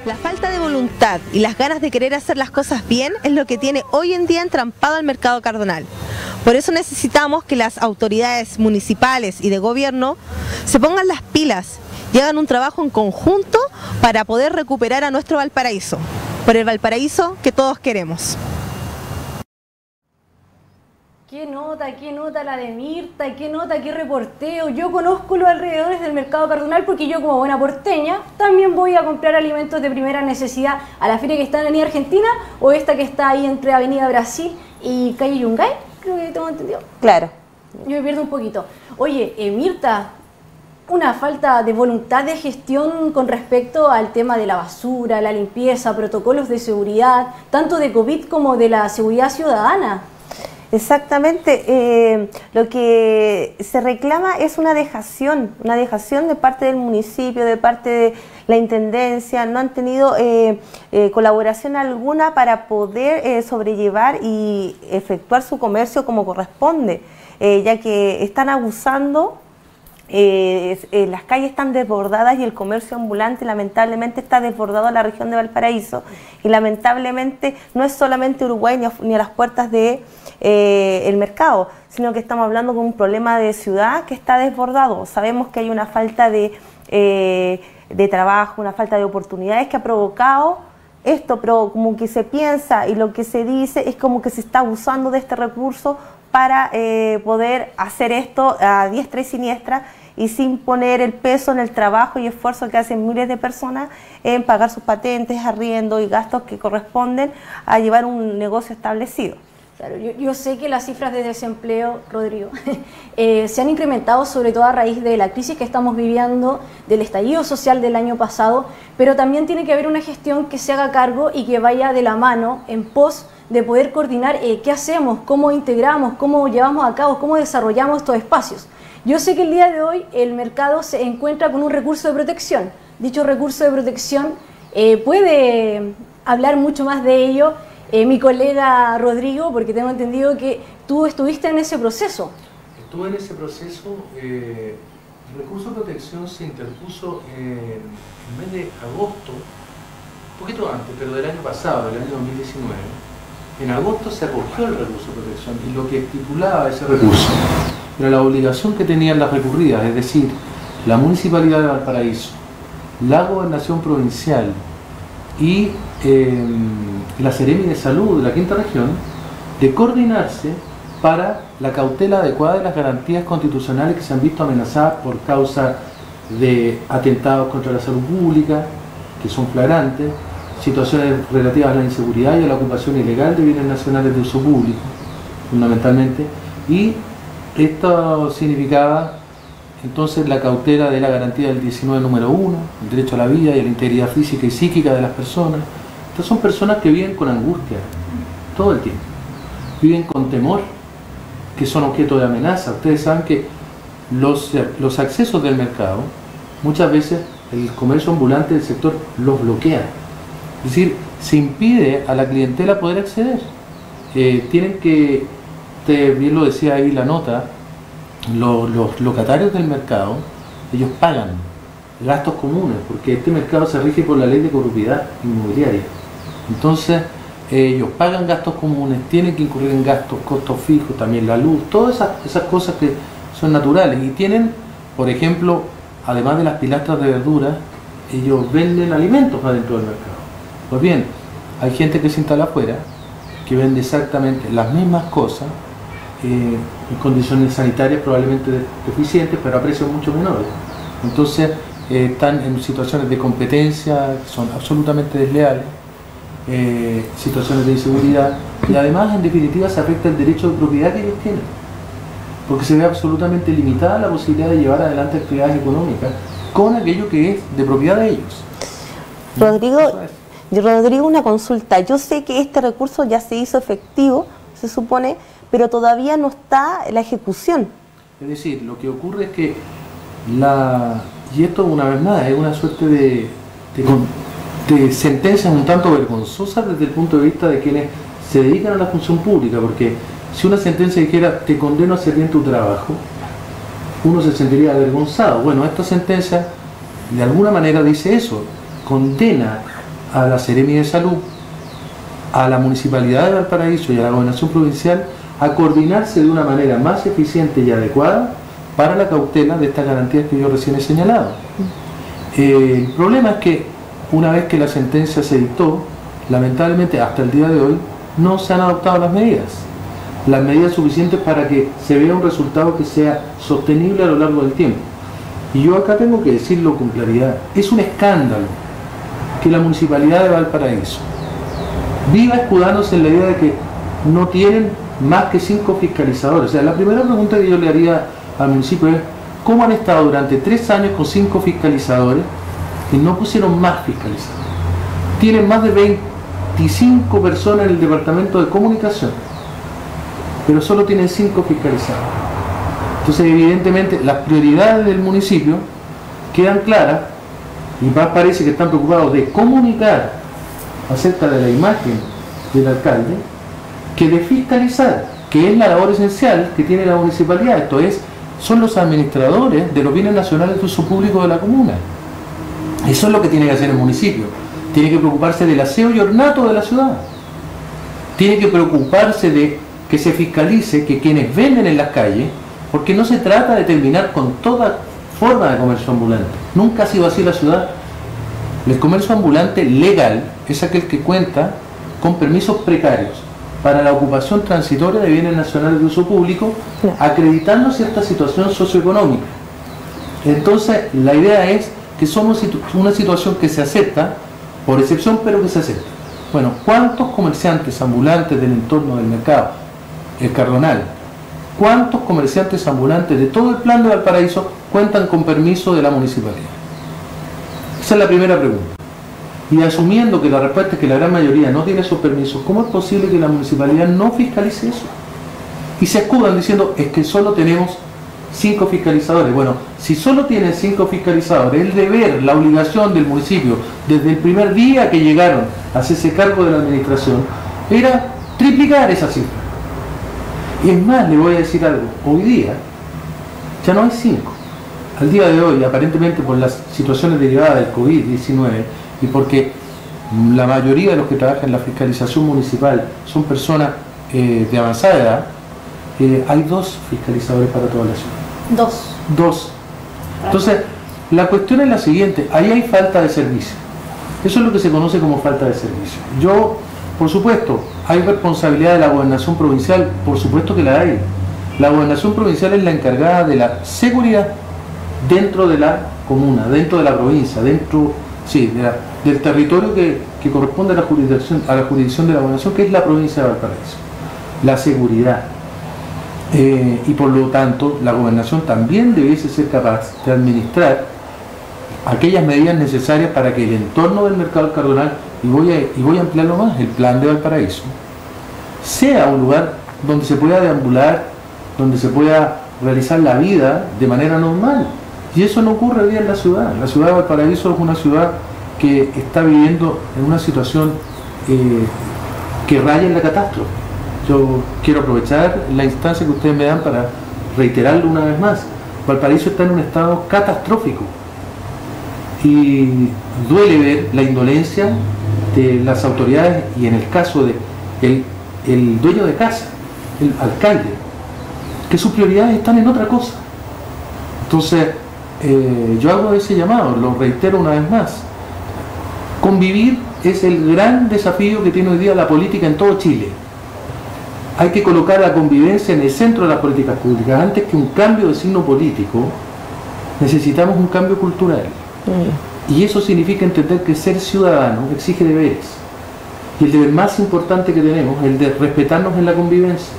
La falta de voluntad y las ganas de querer hacer las cosas bien es lo que tiene hoy en día entrampado al mercado Cardonal. Por eso necesitamos que las autoridades municipales y de gobierno se pongan las pilas y hagan un trabajo en conjunto para poder recuperar a nuestro Valparaíso, por el Valparaíso que todos queremos. Qué nota la de Mirta, qué nota, qué reporteo. Yo conozco los alrededores del mercado Cardonal porque yo, como buena porteña, también voy a comprar alimentos de primera necesidad a la feria que está en la Avenida Argentina o esta que está ahí entre Avenida Brasil y Calle Yungay, creo que tengo entendido. Claro. Yo me pierdo un poquito. Oye, Mirta, una falta de voluntad de gestión con respecto al tema de la basura, la limpieza, protocolos de seguridad, tanto de COVID como de la seguridad ciudadana. Exactamente, lo que se reclama es una dejación de parte del municipio, de parte de la intendencia. No han tenido colaboración alguna para poder sobrellevar y efectuar su comercio como corresponde, ya que están abusando. Las calles están desbordadas y el comercio ambulante lamentablemente está desbordado en la región de Valparaíso, y lamentablemente no es solamente Uruguay ni a las puertas de el mercado, sino que estamos hablando de un problema de ciudad que está desbordado. Sabemos que hay una falta de trabajo, una falta de oportunidades que ha provocado esto, pero como que se piensa y lo que se dice es como que se está abusando de este recurso para poder hacer esto a diestra y siniestra y sin poner el peso en el trabajo y esfuerzo que hacen miles de personas en pagar sus patentes, arriendo y gastos que corresponden a llevar un negocio establecido. Claro, yo sé que las cifras de desempleo, Rodrigo, se han incrementado sobre todo a raíz de la crisis que estamos viviendo, del estallido social del año pasado, pero también tiene que haber una gestión que se haga cargo y que vaya de la mano en pos de poder coordinar qué hacemos, cómo integramos, cómo llevamos a cabo, cómo desarrollamos estos espacios. Yo sé que el día de hoy el mercado se encuentra con un recurso de protección. Dicho recurso de protección puede hablar mucho más de ello mi colega Rodrigo, porque tengo entendido que tú estuviste en ese proceso. Estuve en ese proceso. El recurso de protección se interpuso en el mes de agosto, un poquito antes, pero del año pasado, del año 2019. En agosto se acogió el recurso de protección y lo que estipulaba ese recurso era la obligación que tenían las recurridas, es decir, la Municipalidad de Valparaíso, la Gobernación Provincial y la Seremi de Salud de la Quinta Región, de coordinarse para la cautela adecuada de las garantías constitucionales que se han visto amenazadas por causa de atentados contra la salud pública, que son flagrantes, situaciones relativas a la inseguridad y a la ocupación ilegal de bienes nacionales de uso público, fundamentalmente, y esto significaba entonces la cautela de la garantía del 19 número 1, el derecho a la vida y a la integridad física y psíquica de las personas. Estas son personas que viven con angustia todo el tiempo, viven con temor, que son objeto de amenaza. Ustedes saben que los accesos del mercado, muchas veces el comercio ambulante del sector los bloquea. Es decir, se impide a la clientela poder acceder. Tienen que, bien lo decía ahí la nota, los locatarios del mercado, ellos pagan gastos comunes, porque este mercado se rige por la ley de propiedad inmobiliaria. Entonces, ellos pagan gastos comunes, tienen que incurrir en gastos, costos fijos, también la luz, todas esas cosas que son naturales. Y tienen, por ejemplo, además de las pilastras de verduras, ellos venden alimentos adentro del mercado. Pues bien, hay gente que se instala afuera, que vende exactamente las mismas cosas, en condiciones sanitarias probablemente deficientes, pero a precios mucho menores. Entonces están en situaciones de competencia que son absolutamente desleales, situaciones de inseguridad, y además en definitiva se afecta el derecho de propiedad que ellos tienen, porque se ve absolutamente limitada la posibilidad de llevar adelante actividades económicas con aquello que es de propiedad de ellos. Rodrigo, una consulta. Yo sé que este recurso ya se hizo efectivo, se supone, pero todavía no está la ejecución. Es decir, lo que ocurre es que y esto una vez más es una suerte de sentencias un tanto vergonzosas desde el punto de vista de quienes se dedican a la función pública, porque si una sentencia dijera te condeno a hacer bien tu trabajo, uno se sentiría avergonzado. Bueno, esta sentencia de alguna manera dice eso, condena a la Seremi de Salud, a la Municipalidad de Valparaíso y a la Gobernación Provincial a coordinarse de una manera más eficiente y adecuada para la cautela de estas garantías que yo recién he señalado. El problema es que una vez que la sentencia se dictó, lamentablemente hasta el día de hoy no se han adoptado las medidas suficientes para que se vea un resultado que sea sostenible a lo largo del tiempo. Y yo acá tengo que decirlo con claridad, es un escándalo que la Municipalidad de Valparaíso viva escudándose en la idea de que no tienen más que 5 fiscalizadores. O sea, la primera pregunta que yo le haría al municipio es ¿cómo han estado durante 3 años con 5 fiscalizadores y no pusieron más fiscalizadores? Tienen más de 25 personas en el departamento de comunicación, pero solo tienen 5 fiscalizadores. Entonces, evidentemente, las prioridades del municipio quedan claras y más parece que están preocupados de comunicar acerca de la imagen del alcalde que de fiscalizar, que es la labor esencial que tiene la municipalidad. Esto es, son los administradores de los bienes nacionales de uso público de la comuna. Eso es lo que tiene que hacer el municipio. Tiene que preocuparse del aseo y ornato de la ciudad. Tiene que preocuparse de que se fiscalice que quienes venden en las calles, porque no se trata de terminar con toda forma de comercio ambulante. Nunca ha sido así la ciudad. El comercio ambulante legal es aquel que cuenta con permisos precarios para la ocupación transitoria de bienes nacionales de uso público, acreditando cierta situación socioeconómica. Entonces, la idea es que somos una situación que se acepta, por excepción, pero que se acepta. Bueno, ¿cuántos comerciantes ambulantes del entorno del mercado, el Cardonal, cuántos comerciantes ambulantes de todo el plan de Valparaíso cuentan con permiso de la municipalidad? Esa es la primera pregunta. Y asumiendo que la respuesta es que la gran mayoría no tiene esos permisos, ¿cómo es posible que la municipalidad no fiscalice eso? Y se escudan diciendo, es que solo tenemos 5 fiscalizadores. Bueno, si solo tienen 5 fiscalizadores, el deber, la obligación del municipio, desde el primer día que llegaron a hacerse cargo de la administración, era triplicar esa cifra. Y es más, le voy a decir algo, hoy día ya no hay 5. Al día de hoy, aparentemente por las situaciones derivadas del COVID-19 y porque la mayoría de los que trabajan en la fiscalización municipal son personas de avanzada edad, hay 2 fiscalizadores para toda la ciudad. 2. Entonces, la cuestión es la siguiente, ahí hay falta de servicio. Eso es lo que se conoce como falta de servicio. Yo, por supuesto, hay responsabilidad de la gobernación provincial, por supuesto que la hay. La gobernación provincial es la encargada de la seguridad dentro de la comuna, dentro de la provincia, dentro del territorio que corresponde a la jurisdicción de la gobernación, que es la provincia de Valparaíso. La seguridad. Y por lo tanto, la gobernación también debiese ser capaz de administrar aquellas medidas necesarias para que el entorno del mercado del Cardonal, y voy a ampliarlo más, el plan de Valparaíso, sea un lugar donde se pueda deambular, donde se pueda realizar la vida de manera normal. Y eso no ocurre hoy día en la ciudad. La ciudad de Valparaíso es una ciudad que está viviendo en una situación que raya en la catástrofe. Yo quiero aprovechar la instancia que ustedes me dan para reiterarlo una vez más. Valparaíso está en un estado catastrófico y duele ver la indolencia de las autoridades y en el caso de el dueño de casa, el alcalde, que sus prioridades están en otra cosa. Entonces, yo hago ese llamado, lo reitero una vez más. Convivir es el gran desafío que tiene hoy día la política en todo Chile. Hay que colocar la convivencia en el centro de las políticas públicas. Antes que un cambio de signo político, necesitamos un cambio cultural. Y eso significa entender que ser ciudadano exige deberes. Y el deber más importante que tenemos es el de respetarnos en la convivencia.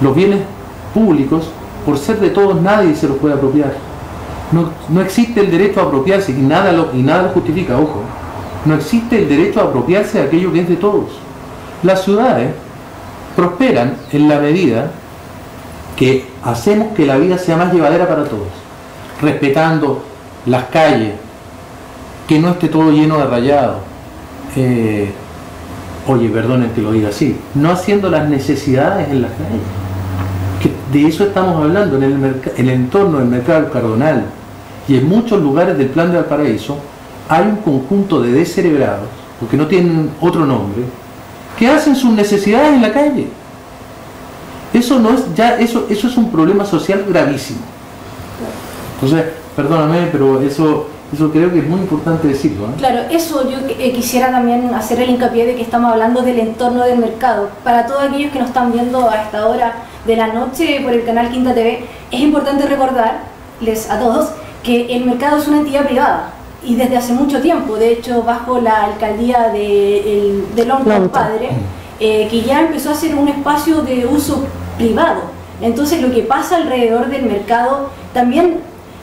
Los bienes públicos, por ser de todos, nadie se los puede apropiar. No existe el derecho a apropiarse, y nada lo justifica, ojo. No existe el derecho a apropiarse de aquello que es de todos. Las ciudades prosperan en la medida que hacemos que la vida sea más llevadera para todos, respetando las calles, que no esté todo lleno de rayados, oye, perdonen que lo diga así, no haciendo las necesidades en las calles, que de eso estamos hablando. En el entorno del mercado del Cardonal y en muchos lugares del plan de Valparaíso hay un conjunto de descerebrados porque no tienen otro nombre, que hacen sus necesidades en la calle. Eso no es ya, eso es un problema social gravísimo. Entonces, perdóname, pero eso creo que es muy importante decirlo, ¿eh? Claro, eso yo quisiera también hacer el hincapié de que estamos hablando del entorno del mercado. Para todos aquellos que nos están viendo a esta hora de la noche por el canal Quinta TV, es importante recordarles a todos que el mercado es una entidad privada y desde hace mucho tiempo, de hecho bajo la alcaldía de Lonco Padre, que ya empezó a ser un espacio de uso privado. Entonces lo que pasa alrededor del mercado también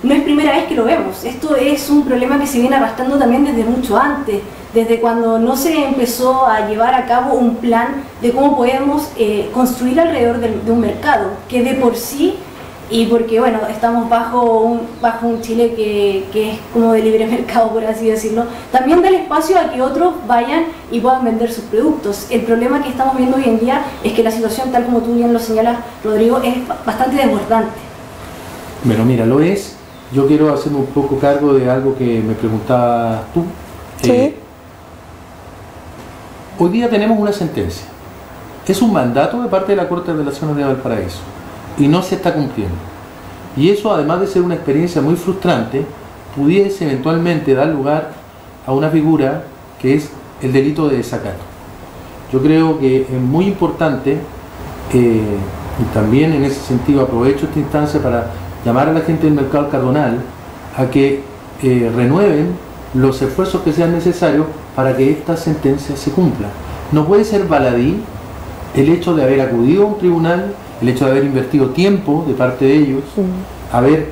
no es primera vez que lo vemos. Esto es un problema que se viene arrastrando también desde mucho antes, desde cuando no se empezó a llevar a cabo un plan de cómo podemos construir alrededor de un mercado, que de por sí, y porque bueno, estamos bajo un Chile que es como de libre mercado, por así decirlo, también da el espacio a que otros vayan y puedan vender sus productos. El problema que estamos viendo hoy en día es que la situación, tal como tú bien lo señalas, Rodrigo, es bastante desbordante. Bueno, mira, lo es. Yo quiero hacerme un poco cargo de algo que me preguntabas tú. Sí. Hoy día tenemos una sentencia. Es un mandato de parte de la Corte de Apelaciones de Valparaíso y no se está cumpliendo. Y eso, además de ser una experiencia muy frustrante, pudiese eventualmente dar lugar a una figura que es el delito de desacato. Yo creo que es muy importante, y también en ese sentido aprovecho esta instancia para llamar a la gente del mercado cardonal a que renueven los esfuerzos que sean necesarios para que esta sentencia se cumpla. No puede ser baladí el hecho de haber acudido a un tribunal, el hecho de haber invertido tiempo de parte de ellos, haber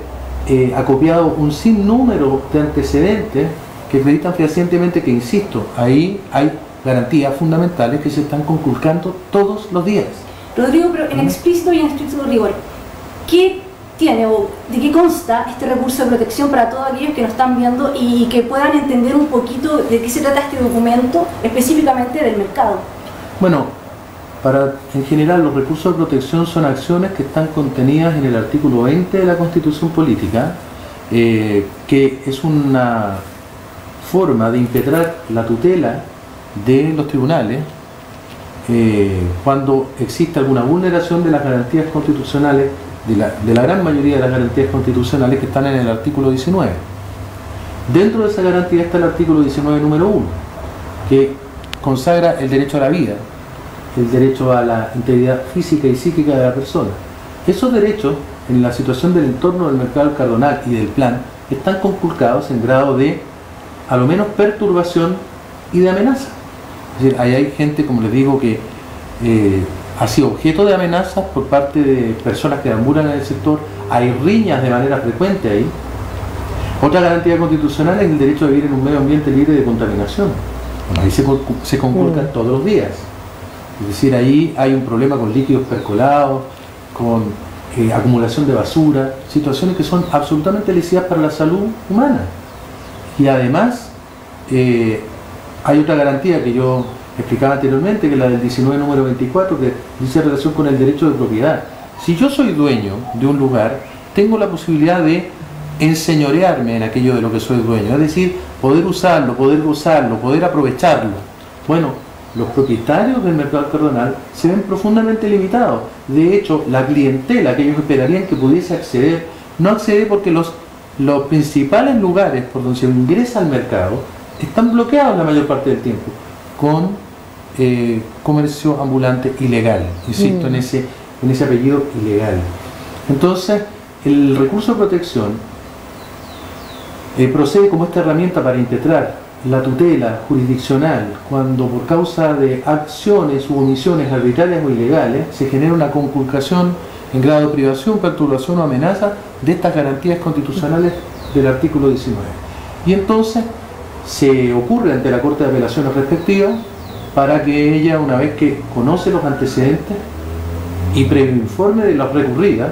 acopiado un sinnúmero de antecedentes que acreditan fehacientemente que, insisto, ahí hay garantías fundamentales que se están conculcando todos los días. Rodrigo, pero en explícito y en estricto rigor, ¿qué tiene o de qué consta este recurso de protección para todos aquellos que nos están viendo y que puedan entender un poquito de qué se trata este documento específicamente del mercado? Bueno, en general los recursos de protección son acciones que están contenidas en el artículo 20 de la Constitución Política, que es una forma de impetrar la tutela de los tribunales cuando existe alguna vulneración de las garantías constitucionales, de la gran mayoría de las garantías constitucionales que están en el artículo 19. Dentro de esa garantía está el artículo 19 número 1, que consagra el derecho a la vida, el derecho a la integridad física y psíquica de la persona. Esos derechos, en la situación del entorno del mercado cardonal y del plan, están conculcados en grado de, a lo menos, perturbación y de amenaza. Es decir, ahí hay gente, como les digo, que ha sido objeto de amenazas por parte de personas que deambulan en el sector. Hay riñas de manera frecuente ahí. Otra garantía constitucional es el derecho a vivir en un medio ambiente libre de contaminación. Bueno, ahí se conculcan todos los días. Es decir, ahí hay un problema con líquidos percolados, con acumulación de basura, situaciones que son absolutamente lesivas para la salud humana. Y además, hay otra garantía que yo explicaba anteriormente, que es la del 19 número 24, que dice relación con el derecho de propiedad. Si yo soy dueño de un lugar, tengo la posibilidad de enseñorearme en aquello de lo que soy dueño, es decir, poder usarlo, poder gozarlo, poder aprovecharlo. Bueno, los propietarios del mercado cardonal se ven profundamente limitados. De hecho, la clientela que ellos esperarían que pudiese acceder, no accede porque los principales lugares por donde se ingresa al mercado están bloqueados la mayor parte del tiempo con comercio ambulante ilegal, insisto en ese apellido ilegal. Entonces, el recurso de protección procede como esta herramienta para impetrar la tutela jurisdiccional cuando por causa de acciones u omisiones arbitrarias o ilegales se genera una conculcación en grado de privación, perturbación o amenaza de estas garantías constitucionales del artículo 19. Y entonces se ocurre ante la Corte de Apelaciones respectiva para que ella, una vez que conoce los antecedentes y previo informe de las recurridas,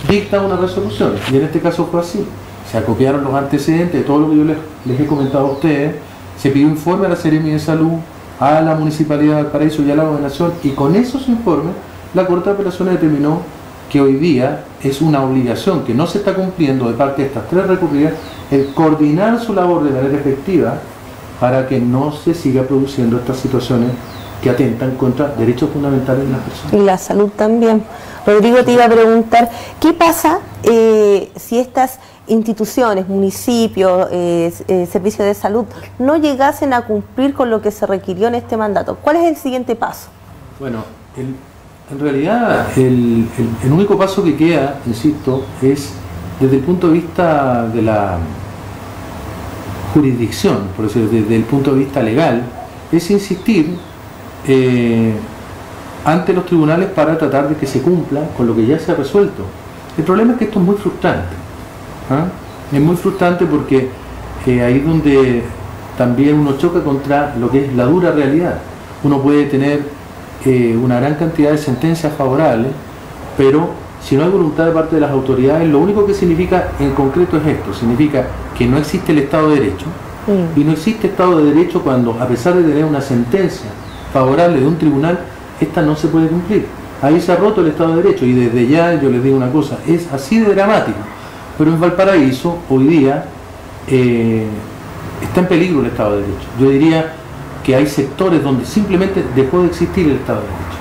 dicta una resolución. Y en este caso fue así. Se acopiaron los antecedentes de todo lo que yo les he comentado a ustedes, se pidió informe a la Seremi de Salud, a la Municipalidad de Valparaíso y a la Gobernación, y con esos informes la Corte de Apelaciones determinó que hoy día es una obligación que no se está cumpliendo de parte de estas tres recurridas el coordinar su labor de manera efectiva para que no se siga produciendo estas situaciones que atentan contra derechos fundamentales de las personas. Y la salud también. Rodrigo, te iba a preguntar, ¿qué pasa si estas instituciones, municipios, servicios de salud, no llegasen a cumplir con lo que se requirió en este mandato? ¿Cuál es el siguiente paso? Bueno, en realidad el único paso que queda, insisto, es desde el punto de vista de la jurisdicción, por decirlo, desde el punto de vista legal, es insistir ante los tribunales para tratar de que se cumpla con lo que ya se ha resuelto. El problema es que esto es muy frustrante. Es muy frustrante porque ahí es donde también uno choca contra lo que es la dura realidad. Uno puede tener una gran cantidad de sentencias favorables, pero si no hay voluntad de parte de las autoridades, lo único que significa en concreto es esto: significa que no existe el Estado de Derecho, y no existe Estado de Derecho cuando, a pesar de tener una sentencia favorable de un tribunal, esta no se puede cumplir. Ahí se ha roto el Estado de Derecho, y desde ya yo les digo una cosa, es así de dramático. Pero en Valparaíso hoy día está en peligro el Estado de Derecho. Yo diría que hay sectores donde simplemente dejó de existir el Estado de Derecho,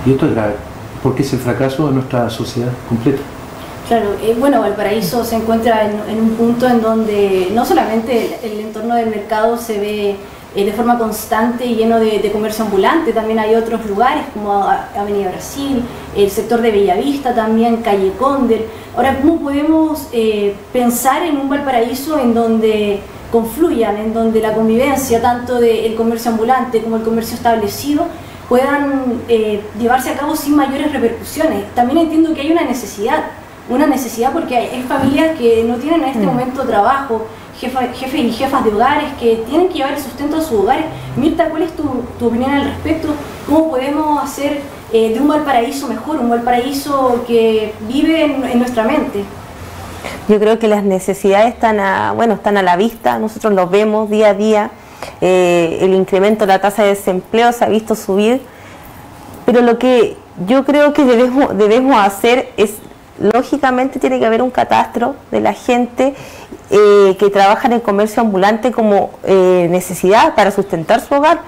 y esto es grave porque es el fracaso de nuestra sociedad completa. Claro, bueno, Valparaíso se encuentra en un punto en donde no solamente el entorno del mercado se ve de forma constante y lleno de comercio ambulante, también hay otros lugares como Avenida Brasil, el sector de Bellavista también, Calle Cóndor. Ahora, ¿cómo podemos pensar en un Valparaíso en donde confluyan, en donde la convivencia tanto del comercio ambulante como el comercio establecido puedan llevarse a cabo sin mayores repercusiones? También entiendo que hay una necesidad porque hay familias que no tienen en este momento trabajo, jefes y jefas de hogares que tienen que llevar el sustento a sus hogares. Mirta, ¿cuál es tu opinión al respecto? ¿Cómo podemos hacer de un Valparaíso mejor, un Valparaíso que vive en nuestra mente? Yo creo que las necesidades están a la vista, nosotros los vemos día a día. El incremento de la tasa de desempleo se ha visto subir, pero lo que yo creo que debemos hacer es, lógicamente tiene que haber un catastro de la gente que trabaja en el comercio ambulante como necesidad para sustentar su hogar,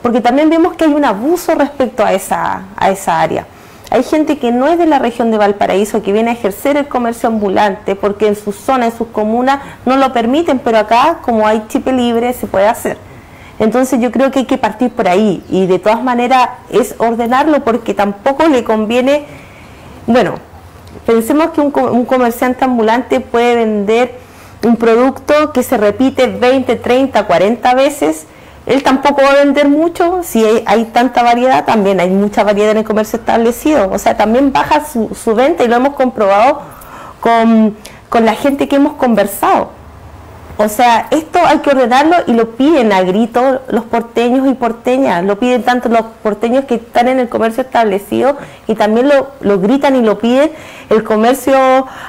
porque también vemos que hay un abuso respecto a esa área. Hay gente que no es de la región de Valparaíso que viene a ejercer el comercio ambulante porque en sus zonas, en sus comunas no lo permiten, pero acá, como hay chip libre, se puede hacer. Entonces yo creo que hay que partir por ahí, y de todas maneras es ordenarlo, porque tampoco le conviene. Bueno, pensemos que un comerciante ambulante puede vender un producto que se repite 20, 30, 40 veces. Él tampoco va a vender mucho. Si hay tanta variedad, también hay mucha variedad en el comercio establecido. O sea, también baja su venta, y lo hemos comprobado con la gente que hemos conversado. O sea, esto hay que ordenarlo, y lo piden a grito los porteños y porteñas. Lo piden tanto los porteños que están en el comercio establecido, y también lo gritan y lo piden el comercio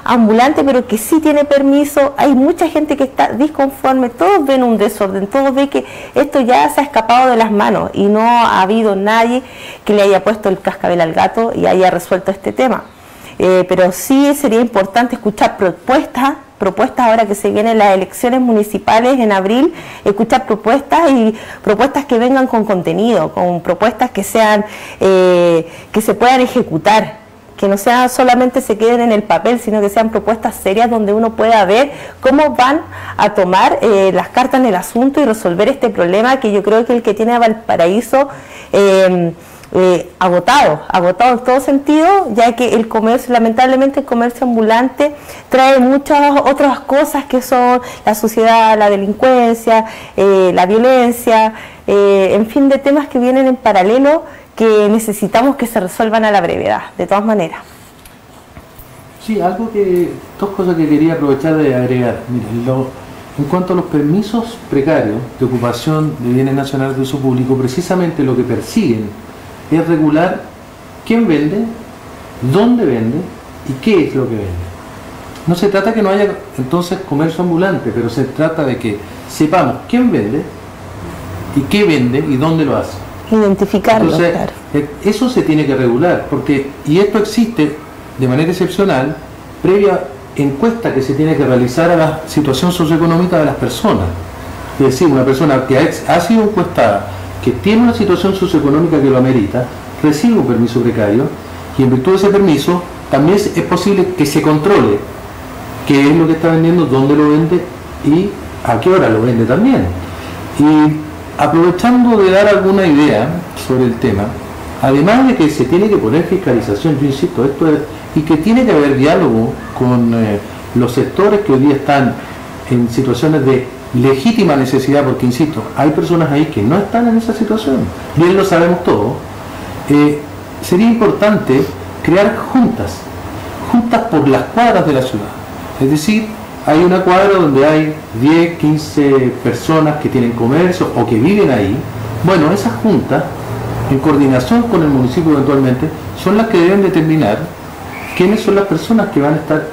ambulante, pero que sí tiene permiso. Hay mucha gente que está disconforme, todos ven un desorden, todos ven que esto ya se ha escapado de las manos, y no ha habido nadie que le haya puesto el cascabel al gato y haya resuelto este tema. Pero sí sería importante escuchar propuestas ahora que se vienen las elecciones municipales en abril, escuchar propuestas, y propuestas que vengan con contenido, con propuestas que sean que se puedan ejecutar, que no sean solamente se queden en el papel, sino que sean propuestas serias donde uno pueda ver cómo van a tomar las cartas en el asunto y resolver este problema, que yo creo que el que tiene a Valparaíso agotado en todo sentido, ya que el comercio, lamentablemente el comercio ambulante trae muchas otras cosas que son la suciedad, la delincuencia, la violencia, en fin, de temas que vienen en paralelo, que necesitamos que se resuelvan a la brevedad, de todas maneras. Sí, dos cosas que quería aprovechar de agregar. Miren, en cuanto a los permisos precarios de ocupación de bienes nacionales de uso público, precisamente lo que persiguen es regular quién vende, dónde vende y qué es lo que vende. No se trata que no haya entonces comercio ambulante, pero se trata de que sepamos quién vende y qué vende y dónde lo hace. Identificarlo. Entonces, claro. Eso se tiene que regular, y esto existe de manera excepcional previa encuesta que se tiene que realizar a la situación socioeconómica de las personas. Es decir, una persona que ha sido encuestada, que tiene una situación socioeconómica que lo amerita, recibe un permiso precario y en virtud de ese permiso también es posible que se controle qué es lo que está vendiendo, dónde lo vende y a qué hora lo vende también. Y aprovechando de dar alguna idea sobre el tema, además de que se tiene que poner fiscalización, yo insisto, y que tiene que haber diálogo con los sectores que hoy día están en situaciones de legítima necesidad, porque insisto, hay personas ahí que no están en esa situación, bien lo sabemos todos. Sería importante crear juntas por las cuadras de la ciudad, es decir, hay una cuadra donde hay 10, 15 personas que tienen comercio o que viven ahí. Bueno, esas juntas, en coordinación con el municipio eventualmente, son las que deben determinar quiénes son las personas que van a estar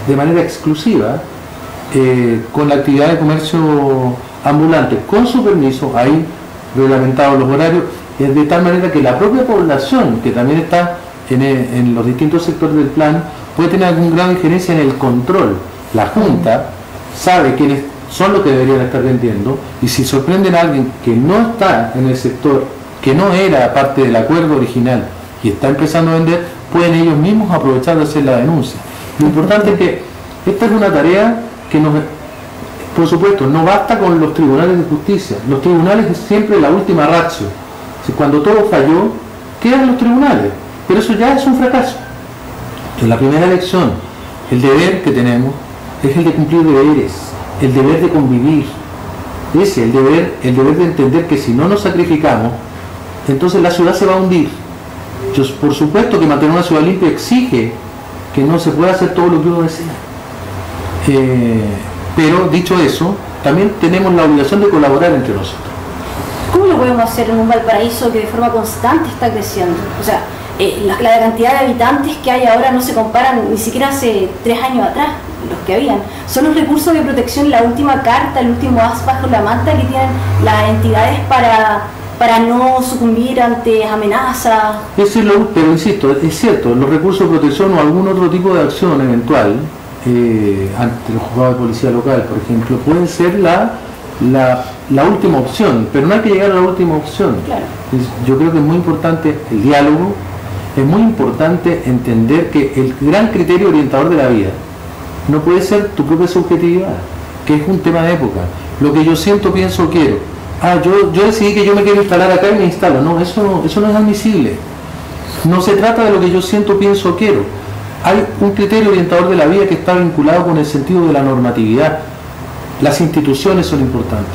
de manera exclusiva con la actividad de comercio ambulante, con su permiso, ahí reglamentados los horarios, de tal manera que la propia población, que también está en los distintos sectores del plan, puede tener algún grado de injerencia en el control. La Junta sabe quiénes son los que deberían estar vendiendo, y si sorprenden a alguien que no está en el sector, que no era parte del acuerdo original y está empezando a vender, pueden ellos mismos aprovechar de hacer la denuncia. Lo importante es que esta es una tarea que por supuesto, no basta con los tribunales de justicia. Los tribunales es siempre la última ratio. Cuando todo falló, quedan los tribunales, pero eso ya es un fracaso. En la primera elección, el deber que tenemos es el de cumplir deberes, el deber de convivir, el deber de entender que si no nos sacrificamos, entonces la ciudad se va a hundir. Por supuesto que mantener una ciudad limpia exige que no se pueda hacer todo lo que uno desea. Pero dicho eso, también tenemos la obligación de colaborar entre nosotros. ¿Cómo lo podemos hacer en un Valparaíso que de forma constante está creciendo? O sea, la cantidad de habitantes que hay ahora no se comparan ni siquiera hace 3 años atrás, los que habían. Son los recursos de protección, la última carta, el último as bajo la manta que tienen las entidades para no sucumbir ante amenazas. Pero insisto, es cierto, los recursos de protección o algún otro tipo de acción eventual ante los juzgados de policía local, por ejemplo, puede ser la última opción, pero no hay que llegar a la última opción. Claro. Yo creo que es muy importante el diálogo, es muy importante entender que el gran criterio orientador de la vida no puede ser tu propia subjetividad, que es un tema de época. Lo que yo siento, pienso, quiero. Yo decidí que yo me quiero instalar acá y me instalo. No, eso no es admisible. No se trata de lo que yo siento, pienso, quiero. Hay un criterio orientador de la vida que está vinculado con el sentido de la normatividad. Las instituciones son importantes.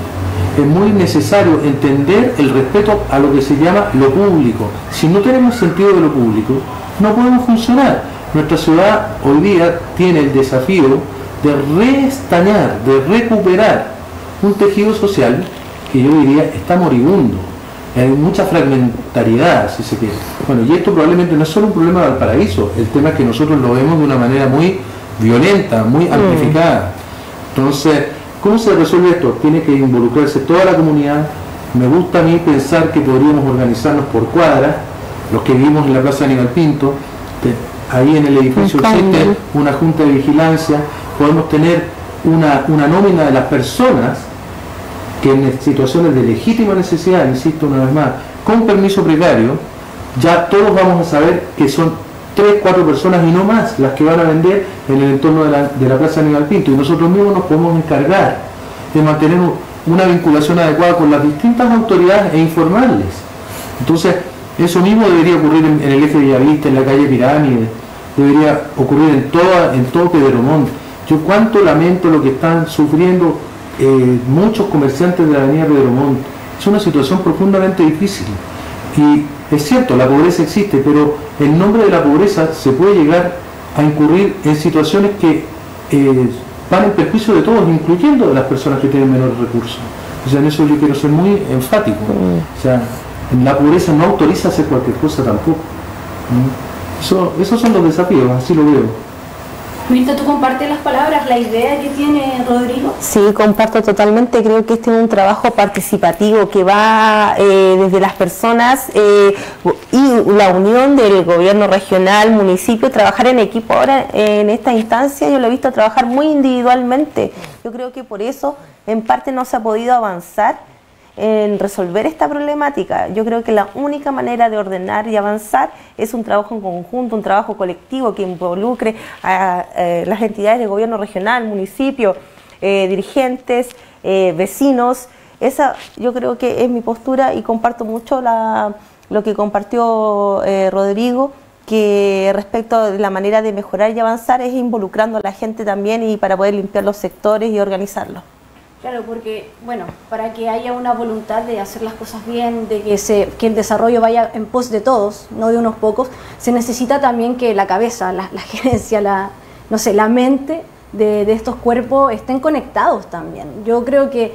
Es muy necesario entender el respeto a lo que se llama lo público. Si no tenemos sentido de lo público, no podemos funcionar. Nuestra ciudad hoy día tiene el desafío de restañar, de recuperar un tejido social que yo diría está moribundo. Hay mucha fragmentariedad, si se quiere. Bueno, y esto probablemente no es solo un problema de Valparaíso, el tema es que nosotros lo vemos de una manera muy violenta, muy amplificada. Entonces, ¿cómo se resuelve esto? Tiene que involucrarse toda la comunidad. Me gusta a mí pensar que podríamos organizarnos por cuadras, los que vivimos en la Plaza Aníbal Pinto, ahí en el edificio existe una junta de vigilancia, podemos tener una nómina de las personas que en situaciones de legítima necesidad, insisto una vez más, con permiso precario, ya todos vamos a saber que son 3, 4 personas y no más las que van a vender en el entorno de la Plaza Aníbal Pinto, y nosotros mismos nos podemos encargar de mantener una vinculación adecuada con las distintas autoridades e informarles. Entonces, eso mismo debería ocurrir en el eje de Villavista, en la calle Pirámide, debería ocurrir en todo Pedromont. Yo cuánto lamento lo que están sufriendo muchos comerciantes de la avenida Pedromont. Es una situación profundamente difícil. Y es cierto, la pobreza existe, pero en nombre de la pobreza se puede llegar a incurrir en situaciones que van en perjuicio de todos, incluyendo de las personas que tienen menores recursos. O sea, en eso yo quiero ser muy enfático. O sea, la pobreza no autoriza hacer cualquier cosa tampoco. Esos son los desafíos, así lo veo. Mirta, ¿tú compartes las palabras, la idea que tiene Rodrigo? Sí, comparto totalmente. Creo que este es un trabajo participativo que va desde las personas y la unión del gobierno regional, municipio, trabajar en equipo. Ahora en esta instancia yo lo he visto trabajar muy individualmente. Yo creo que por eso en parte no se ha podido avanzar en resolver esta problemática. Yo creo que la única manera de ordenar y avanzar es un trabajo en conjunto, un trabajo colectivo que involucre a las entidades de gobierno regional, municipio, dirigentes, vecinos. Esa yo creo que es mi postura y comparto mucho lo que compartió Rodrigo, que respecto de la manera de mejorar y avanzar es involucrando a la gente también y para poder limpiar los sectores y organizarlos. Claro, porque, bueno, para que haya una voluntad de hacer las cosas bien, de que el desarrollo vaya en pos de todos, no de unos pocos, se necesita también que la cabeza, la gerencia, la mente de estos cuerpos estén conectados también. Yo creo que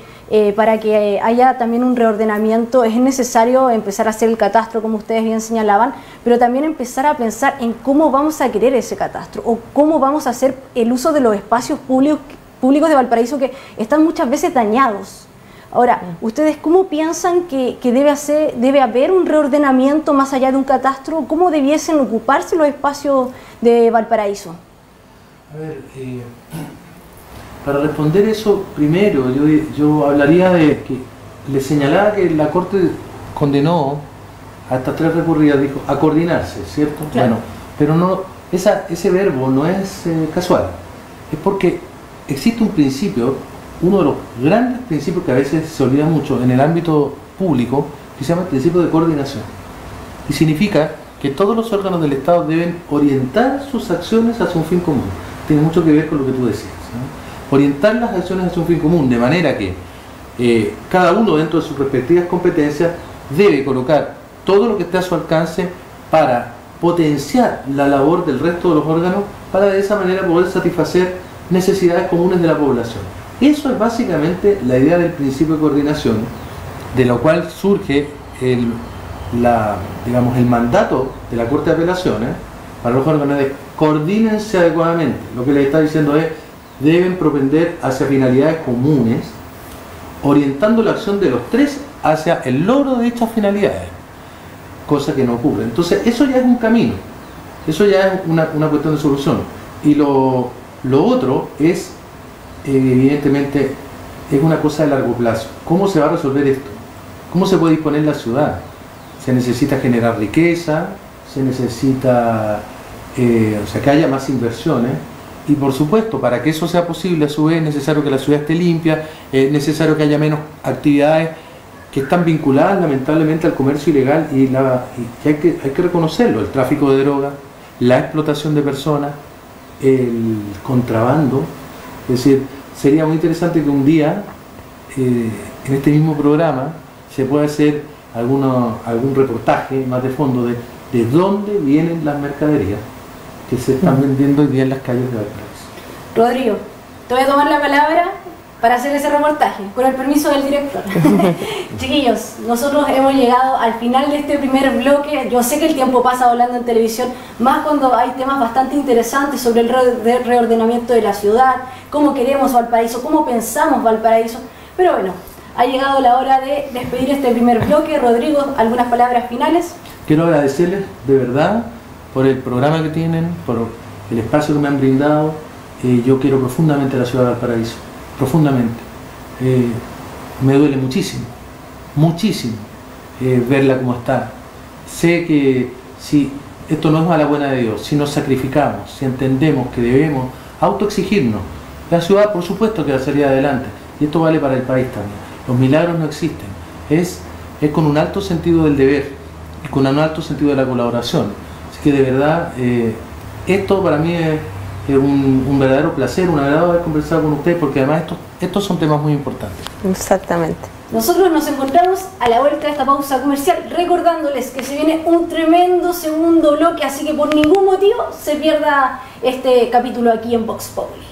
para que haya también un reordenamiento es necesario empezar a hacer el catastro, como ustedes bien señalaban, pero también empezar a pensar en cómo vamos a querer ese catastro o cómo vamos a hacer el uso de los espacios públicos de Valparaíso que están muchas veces dañados. Ahora, ¿ustedes cómo piensan que debe haber un reordenamiento más allá de un catastro? ¿Cómo debiesen ocuparse los espacios de Valparaíso? A ver, para responder eso, primero yo hablaría de que le señalaba que la Corte condenó a estas 3 recurridas, dijo, a coordinarse, ¿cierto? Claro. Bueno, pero no, ese verbo no es casual, es porque existe un principio, uno de los grandes principios que a veces se olvida mucho en el ámbito público, que se llama el principio de coordinación. Y significa que todos los órganos del Estado deben orientar sus acciones hacia un fin común. Tiene mucho que ver con lo que tú decías, ¿no? Orientar las acciones hacia un fin común, de manera que cada uno dentro de sus respectivas competencias debe colocar todo lo que esté a su alcance para potenciar la labor del resto de los órganos para de esa manera poder satisfacer necesidades comunes de la población. Eso es básicamente la idea del principio de coordinación, de lo cual surge el mandato de la Corte de Apelaciones para los órganos de coordínense adecuadamente. Lo que les está diciendo es, deben propender hacia finalidades comunes, orientando la acción de los 3 hacia el logro de dichas finalidades, cosa que no ocurre. Entonces eso ya es un camino, eso ya es una cuestión de solución. Y lo otro es, evidentemente, es una cosa de largo plazo. ¿Cómo se va a resolver esto? ¿Cómo se puede disponer la ciudad? Se necesita generar riqueza, se necesita que haya más inversiones, y por supuesto, para que eso sea posible, a su vez es necesario que la ciudad esté limpia, es necesario que haya menos actividades que están vinculadas lamentablemente al comercio ilegal y hay que reconocerlo, el tráfico de drogas, la explotación de personas, el contrabando. Es decir, sería muy interesante que un día en este mismo programa se pueda hacer algún reportaje más de fondo de dónde vienen las mercaderías que se están vendiendo hoy día en las calles de Valparaíso. Rodrigo, te voy a tomar la palabra para hacer ese reportaje, con el permiso del director. Chiquillos, nosotros hemos llegado al final de este primer bloque. Yo sé que el tiempo pasa volando en televisión, más cuando hay temas bastante interesantes sobre el reordenamiento de la ciudad, cómo queremos Valparaíso, cómo pensamos Valparaíso. Pero bueno, ha llegado la hora de despedir este primer bloque. Rodrigo, ¿algunas palabras finales? Quiero agradecerles de verdad por el programa que tienen, por el espacio que me han brindado. Yo quiero profundamente a la ciudad de Valparaíso, profundamente. Me duele muchísimo, muchísimo verla como está. Sé que si esto no es a la buena de Dios, si nos sacrificamos, si entendemos que debemos autoexigirnos, la ciudad por supuesto que va a salir adelante, y esto vale para el país también. Los milagros no existen, es con un alto sentido del deber y con un alto sentido de la colaboración. Así que de verdad, esto para mí es un verdadero placer, un agrado haber conversado con ustedes, porque además estos son temas muy importantes. Exactamente. Nosotros nos encontramos a la vuelta de esta pausa comercial, recordándoles que se viene un tremendo segundo bloque, así que por ningún motivo se pierda este capítulo aquí en Vox Populi.